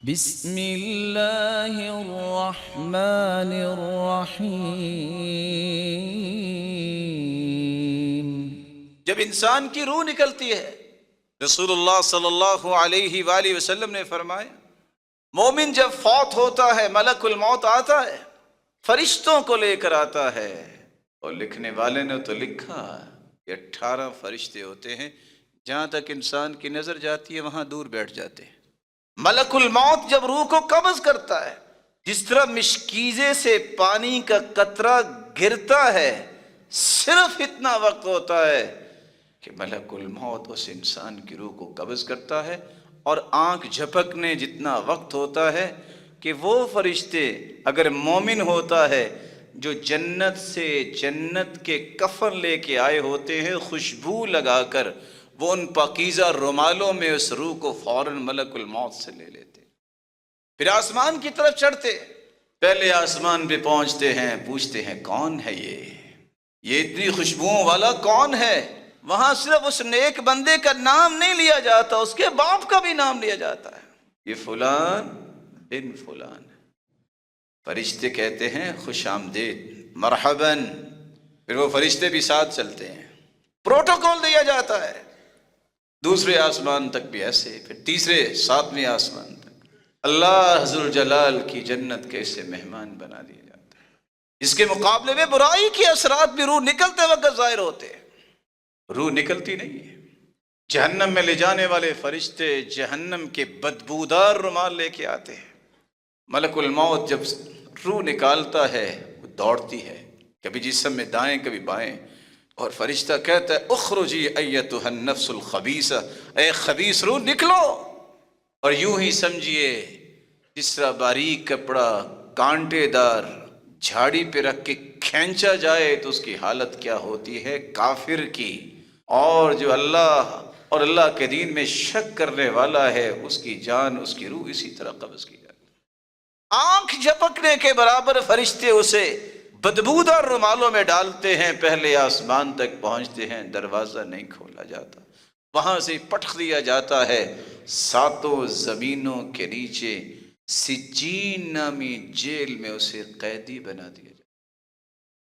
بسم اللہ الرحمن الرحیم۔ جب انسان کی روح نکلتی ہے، رسول اللہ صلی اللہ علیہ وآلہ وسلم نے فرمایا، مومن جب فوت ہوتا ہے ملک الموت آتا ہے، فرشتوں کو لے کر آتا ہے، اور لکھنے والے نے تو لکھا کہ 18 فرشتے ہوتے ہیں، جہاں تک انسان کی نظر جاتی ہے وہاں دور بیٹھ جاتے ہیں۔ ملک الموت جب روح کو قبض کرتا ہے، جس طرح مشکیزے سے پانی کا قطرہ گرتا ہے، صرف اتنا وقت ہوتا ہے کہ ملک الموت اس انسان کی روح کو قبض کرتا ہے، اور آنکھ جھپکنے جتنا وقت ہوتا ہے کہ وہ فرشتے اگر مومن ہوتا ہے جو جنت سے جنت کے کفن لے کے آئے ہوتے ہیں خوشبو لگا کر، وہ ان پاکیزہ رومالوں میں اس روح کو فوراً ملک الموت سے لے لیتے، پھر آسمان کی طرف چڑھتے، پہلے آسمان پہ پہنچتے ہیں، پوچھتے ہیں کون ہے یہ اتنی خوشبوؤں والا کون ہے؟ وہاں صرف اس نیک بندے کا نام نہیں لیا جاتا، اس کے باپ کا بھی نام لیا جاتا ہے، یہ فلان بن فلان ہے۔ فرشتے کہتے ہیں خوش آمدید، مرحباً، پھر وہ فرشتے بھی ساتھ چلتے ہیں، پروٹوکول دیا جاتا ہے، دوسرے آسمان تک بھی ایسے، پھر تیسرے 7ویں آسمان تک اللہ حضر جلال کی جنت کے اسے مہمان بنا دیا جاتا ہے۔ اس کے مقابلے میں برائی کے اثرات بھی روح نکلتے وقت ظاہر ہوتے ہیں، روح نکلتی نہیں ہے۔ جہنم میں لے جانے والے فرشتے جہنم کے بدبودار رومال لے کے آتے ہیں، ملک الموت جب روح نکالتا ہے وہ دوڑتی ہے، کبھی جسم میں دائیں کبھی بائیں، اور فرشتہ کہتا ہے اخرجی ایتها النفس الخبیثہ، اے خبیث روح نکلو۔ اور یوں ہی سمجھیے جس طرح باریک کپڑا کانٹے دار جھاڑی پہ رکھ کے کھینچا جائے تو اس کی حالت کیا ہوتی ہے کافر کی، اور جو اللہ اور اللہ کے دین میں شک کرنے والا ہے اس کی جان، اس کی روح اسی طرح قبض کی جاتی ہے۔ آنکھ جھپکنے کے برابر فرشتے اسے بدبودار رومالوں میں ڈالتے ہیں، پہلے آسمان تک پہنچتے ہیں، دروازہ نہیں کھولا جاتا، وہاں سے پٹخ دیا جاتا ہے، 7 زمینوں کے نیچے سجین نامی جیل میں اسے قیدی بنا دیا جاتا ہے۔